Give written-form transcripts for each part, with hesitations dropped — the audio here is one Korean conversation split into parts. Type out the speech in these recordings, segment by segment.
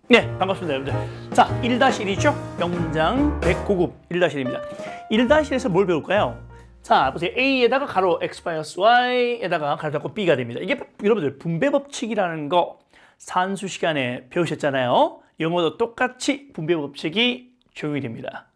네, 반갑습니다, 여러분들. 자, 1-1이죠? 명문장 100고급 1-1입니다. 1-1에서 뭘 배울까요? 자, 보세요. A에다가 가로 X-Y에다가 가로 닫고 B가 됩니다. 이게 여러분들 분배 법칙이라는 거 산수 시간에 배우셨잖아요. 영어도 똑같이 분배 법칙이 적용이 됩니다.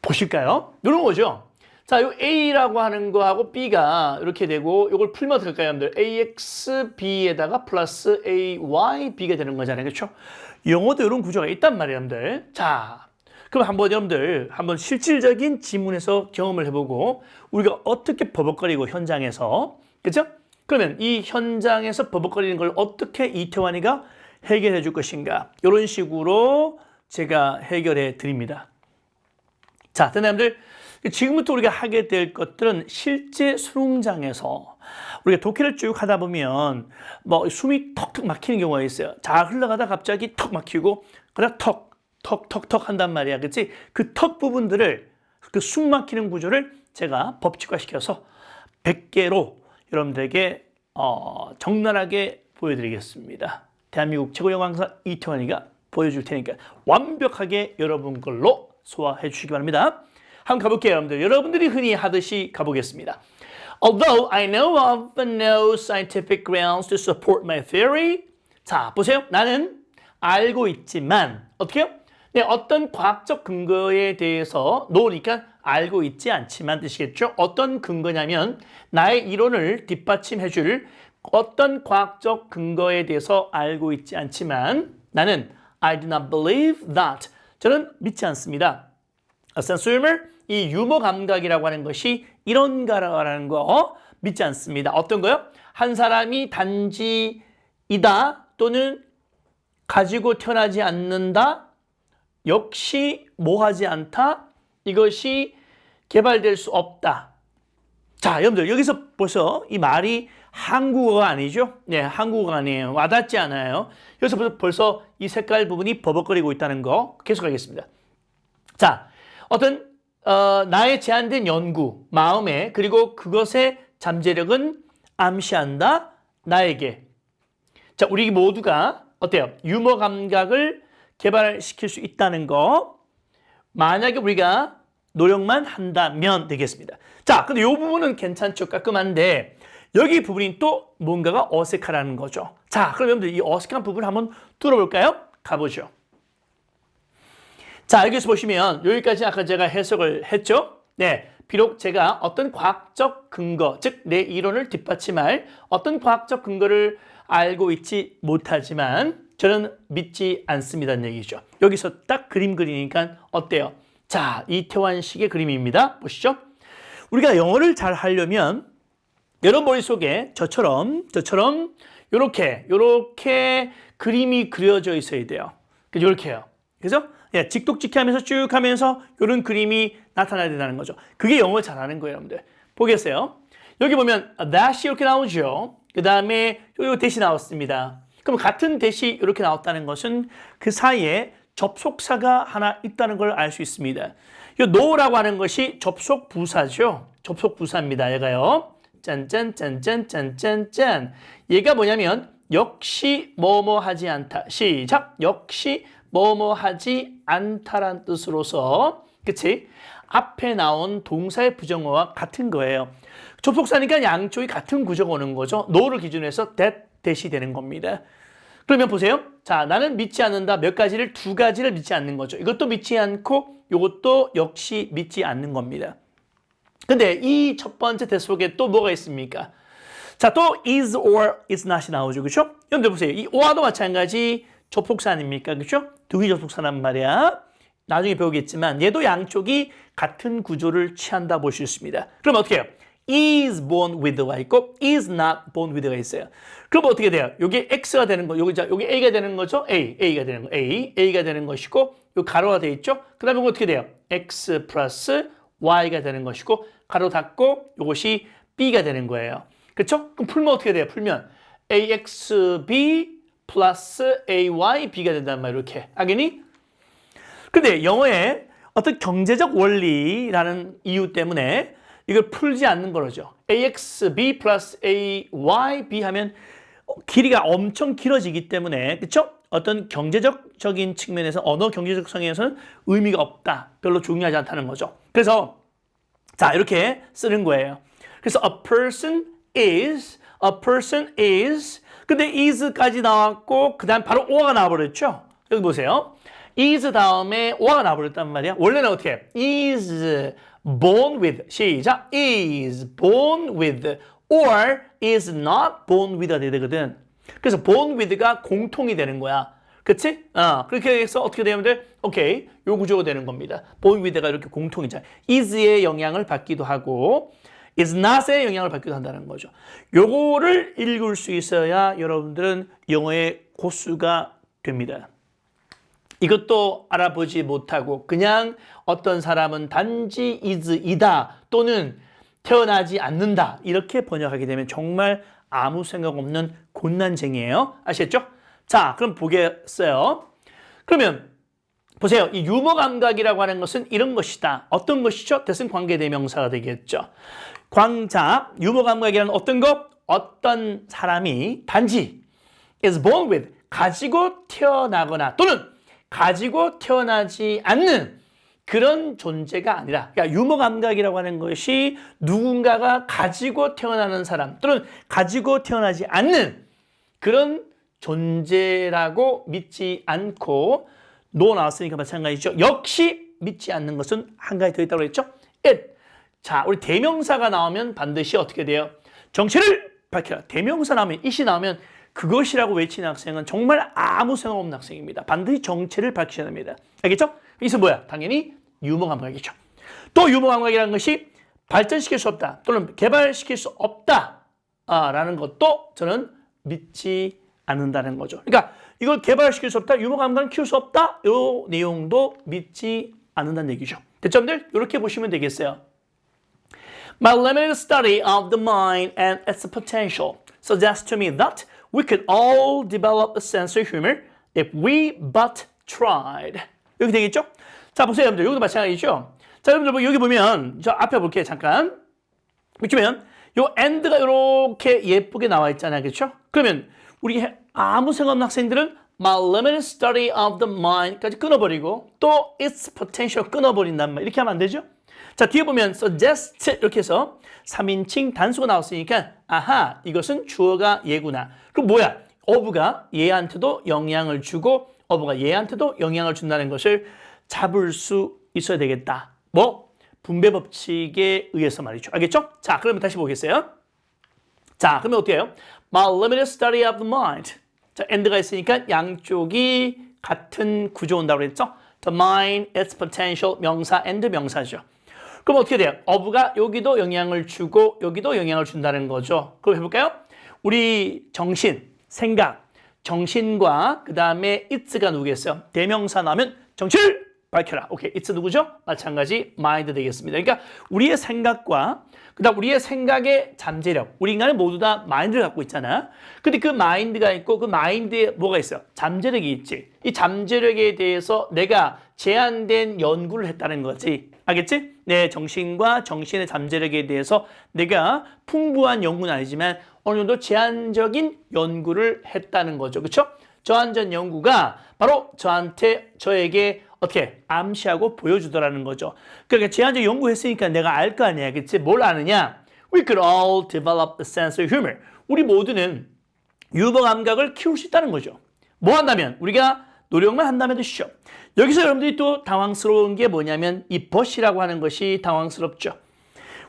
보실까요? 이런 거죠. 자, 요 A라고 하는 거하고 B가 이렇게 되고 이걸 풀면 어떻게 할까요, 여러분들? AX, B에다가 플러스 AY, B가 되는 거잖아요. 그렇죠? 영어도 이런 구조가 있단 말이에요, 여러분들. 자, 그럼 한번 여러분들 한번 실질적인 지문에서 경험을 해보고 우리가 어떻게 버벅거리고 현장에서, 그렇죠? 그러면 이 현장에서 버벅거리는 걸 어떻게 이태환이가 해결해 줄 것인가? 이런 식으로 제가 해결해 드립니다. 자, 여러분들 지금부터 우리가 하게 될 것들은 실제 수능장에서 우리가 독해를 쭉 하다 보면 뭐 숨이 턱턱 막히는 경우가 있어요. 자, 흘러가다 갑자기 턱 막히고 그러다 턱 한단 말이야. 그렇지? 그 턱 부분들을 그 숨 막히는 구조를 제가 법칙화시켜서 100개로 여러분들에게 적나라하게 보여드리겠습니다. 대한민국 최고 영어 강사 이태환이가 보여줄 테니까 완벽하게 여러분 걸로 소화해 주시기 바랍니다. 한번 가볼게요, 여러분들. 여러분들이 흔히 하듯이 가보겠습니다. Although I know of no scientific grounds to support my theory. 자, 보세요. 나는 알고 있지만 어떻게요? 네, 어떤 과학적 근거에 대해서 놓으니까 알고 있지 않지만 뜻이겠죠. 어떤 근거냐면 나의 이론을 뒷받침해 줄 어떤 과학적 근거에 대해서 알고 있지 않지만 나는 I do not believe that. 저는 믿지 않습니다. A sense of humor, 이 유머 감각이라고 하는 것이 이런가라는 거 믿지 않습니다. 어떤 거요? 한 사람이 단지 이다 또는 가지고 태어나지 않는다, 역시 뭐하지 않다, 이것이 개발될 수 없다. 자, 여러분들 여기서 벌써 이 말이 한국어가 아니죠? 네, 한국어가 아니에요. 와닿지 않아요. 여기서 벌써 이 색깔 부분이 버벅거리고 있다는 거 계속하겠습니다. 자, 어떤 나의 제한된 연구, 마음에 그리고 그것의 잠재력은 암시한다 나에게. 자, 우리 모두가 어때요? 유머 감각을 개발시킬 수 있다는 거. 만약에 우리가 노력만 한다면 되겠습니다. 자, 근데 이 부분은 괜찮죠? 깔끔한데 여기 부분이 또 뭔가가 어색하다는 거죠. 자, 그럼 여러분들 이 어색한 부분을 한번 뚫어볼까요? 가보죠. 자, 여기서 보시면 여기까지 아까 제가 해석을 했죠. 네, 비록 제가 어떤 과학적 근거, 즉 내 이론을 뒷받침할 어떤 과학적 근거를 알고 있지 못하지만 저는 믿지 않습니다는 얘기죠. 여기서 딱 그림 그리니까 어때요? 자, 이태환식의 그림입니다. 보시죠. 우리가 영어를 잘 하려면 여러분 머릿속에 저처럼 요렇게 그림이 그려져 있어야 돼요. 이렇게요. 그래서 예, 직독직해 하면서 쭉 하면서 이런 그림이 나타나야 된다는 거죠. 그게 영어를 잘하는 거예요, 여러분들. 보겠어요. 여기 보면 that이 이렇게 나오죠. 그 다음에 요 대시 나왔습니다. 그럼 같은 대시 이렇게 나왔다는 것은 그 사이에 접속사가 하나 있다는 걸 알 수 있습니다. 이 no라고 하는 것이 접속 부사죠. 접속 부사입니다. 얘가요. 짠짠짠짠짠짠짠. 얘가 뭐냐면 역시 뭐뭐 하지 않다. 시작. 역시 뭐뭐 하지 않다란 뜻으로서, 그치? 앞에 나온 동사의 부정어와 같은 거예요. 접속사니까 양쪽이 같은 구조가 오는 거죠. no를 기준으로 해서 that, that이 되는 겁니다. 그러면 보세요. 자, 나는 믿지 않는다. 몇 가지를, 두 가지를 믿지 않는 거죠. 이것도 믿지 않고 이것도 역시 믿지 않는 겁니다. 근데 이 첫 번째 대 속에 또 뭐가 있습니까? 자, 또 is or is not이 나오죠. 그렇죠? 여러분들 보세요. 이 or도 마찬가지 접속사 아닙니까? 그렇죠? 두기 접속사란 말이야. 나중에 배우겠지만 얘도 양쪽이 같은 구조를 취한다 볼 수 있습니다. 그럼 어떻게 해요? is born with가 있고 is not born with가 있어요. 그럼 어떻게 돼요? 여기 x가 되는 거, 여기 a가 되는 거죠? a가 되는 거, a가 되는 것이고 요 가로가 돼 있죠? 그 다음에 어떻게 돼요? x 플러스 y가 되는 것이고 가로 닫고 이것이 b가 되는 거예요. 그렇죠? 그럼 풀면 어떻게 돼요? 풀면 axb 플러스 ayb가 된단 말이에요. 이렇게. 알겠니? 근데 영어에 어떤 경제적 원리라는 이유 때문에 이걸 풀지 않는 거죠. axb 플러스 ayb 하면 길이가 엄청 길어지기 때문에, 그렇죠? 어떤 경제적인 측면에서 언어 경제적 성에서는 의미가 없다. 별로 중요하지 않다는 거죠. 그래서 자 이렇게 쓰는 거예요. 그래서 a person is 근데 is까지 나왔고 그 다음 바로 or가 나와버렸죠. 여기 보세요. is 다음에 or가 나와버렸단 말이야. 원래는 어떻게 해? is born with 시작 is born with or is not born with가 되거든. 그래서 born with가 공통이 되는 거야. 그치? 그렇게 해서 어떻게 되면 돼? 오케이. 요 구조가 되는 겁니다. born with가 이렇게 공통이잖아. is의 영향을 받기도 하고 is not의 영향을 받기도 한다는 거죠. 요거를 읽을 수 있어야 여러분들은 영어의 고수가 됩니다. 이것도 알아보지 못하고 그냥 어떤 사람은 단지 is이다 또는 태어나지 않는다 이렇게 번역하게 되면 정말 아무 생각 없는 곤란쟁이에요. 아시겠죠? 자, 그럼 보겠어요. 그러면 보세요. 이 유머 감각이라고 하는 것은 이런 것이다. 어떤 것이죠? 대승 관계대명사가 되겠죠. 광자, 유머 감각이라는 어떤 것? 어떤 사람이 단지 is born with, 가지고 태어나거나 또는 가지고 태어나지 않는 그런 존재가 아니라 그러니까 유머 감각이라고 하는 것이 누군가가 가지고 태어나는 사람 또는 가지고 태어나지 않는 그런 존재라고 믿지 않고 no 나왔으니까 마찬가지죠. 역시 믿지 않는 것은 한 가지 더 있다고 했죠. it. 자, 우리 대명사가 나오면 반드시 어떻게 돼요? 정체를 밝혀라. 대명사 나오면 it이 나오면 그것이라고 외치는 학생은 정말 아무 생각 없는 학생입니다. 반드시 정체를 밝히셔야 됩니다. 알겠죠? 이것은 뭐야? 당연히 유머 감각이죠. 또 유머 감각이라는 것이 발전시킬 수 없다 또는 개발시킬 수 없다 라는 것도 저는 믿지 않는다는 거죠. 그러니까 이걸 개발시킬 수 없다, 유머 감각을 키울 수 없다 이 내용도 믿지 않는다는 얘기죠. 대점들 이렇게 보시면 되겠어요. My limited study of the mind and its potential suggests to me that we could all develop a sense of humor if we but tried. 여기 되겠죠? 자, 보세요, 여러분들. 여기도 마찬가지죠? 자, 여러분들, 여기 보면, 저 앞에 볼게요, 잠깐. 보시면, 요 and가 이렇게 예쁘게 나와 있잖아요, 그렇죠? 그러면, 우리 아무 생각 없는 학생들은 my limited study of the mind까지 끊어버리고, 또 its potential 끊어버린단 말이에요. 이렇게 하면 안 되죠? 자, 뒤에 보면, suggest, 이렇게 해서 3인칭 단수가 나왔으니까, 아하, 이것은 주어가 얘구나. 그럼 뭐야? of가 얘한테도 영향을 주고, of가 얘한테도 영향을 준다는 것을 잡을 수 있어야 되겠다. 뭐? 분배 법칙에 의해서 말이죠. 알겠죠? 자, 그러면 다시 보겠어요. 자, 그러면 어떻게 해요? My limited study of the mind. 자, and가 있으니까 양쪽이 같은 구조 온다고 그랬죠? The mind, its potential, 명사, and 명사죠. 그럼 어떻게 돼요? of가 여기도 영향을 주고 여기도 영향을 준다는 거죠. 그럼 해볼까요? 우리 정신, 생각, 정신과 그 다음에 it가 누구겠어요? 대명사 나오면 정체를 밝혀라. 오케이, it's 누구죠? 마찬가지 mind 되겠습니다. 그러니까 우리의 생각과 그다음 우리의 생각의 잠재력. 우리 인간은 모두 다 마인드를 갖고 있잖아. 근데 그 마인드가 있고 그 마인드에 뭐가 있어요? 잠재력이 있지. 이 잠재력에 대해서 내가 제한된 연구를 했다는 거지. 알겠지? 내 정신과 정신의 잠재력에 대해서 내가 풍부한 연구는 아니지만 어느 정도 제한적인 연구를 했다는 거죠. 그렇죠? 제한적 연구가 바로 저에게 어떻게 암시하고 보여주더라는 거죠. 그러니까 제한적 연구했으니까 내가 알 거 아니야. 그치? 뭘 아느냐? We could all develop a sense of humor. 우리 모두는 유머 감각을 키울 수 있다는 거죠. 뭐 한다면? 우리가 노력만 한다면 되시죠. 여기서 여러분들이 또 당황스러운 게 뭐냐면 이 but이라고 하는 것이 당황스럽죠.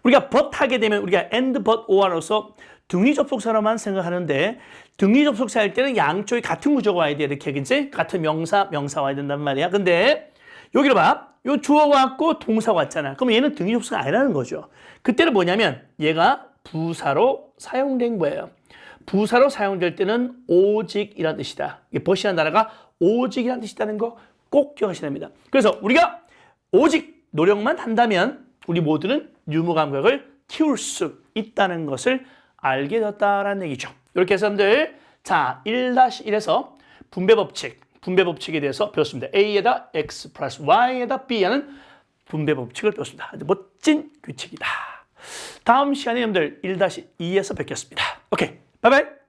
우리가 but 하게 되면 우리가 and, but, or로서 등위 접속사로만 생각하는데 등위 접속사 할 때는 양쪽이 같은 구조가 와야 돼. 이렇게 그치? 같은 명사 와야 된단 말이야. 근데 여기로 봐. 요 주어가 왔고 동사가 왔잖아. 그럼 얘는 등위 접속사가 아니라는 거죠. 그때는 뭐냐면 얘가 부사로 사용된 거예요. 부사로 사용될 때는 오직이라는 뜻이다. 이게 but이라는 단어가 오직이라는 뜻이라는 거 꼭 기억하셔야 됩니다. 그래서 우리가 오직 노력만 한다면 우리 모두는 유머 감각을 키울 수 있다는 것을 알게 되었다라는 얘기죠. 이렇게 해서 여러분들 자 1-1에서 분배 법칙에 대해서 배웠습니다. A에다 X 플러스 Y에다 B 하는 분배 법칙을 배웠습니다. 아주 멋진 규칙이다. 다음 시간에 여러분들 1-2에서 뵙겠습니다. 오케이, 바이바이.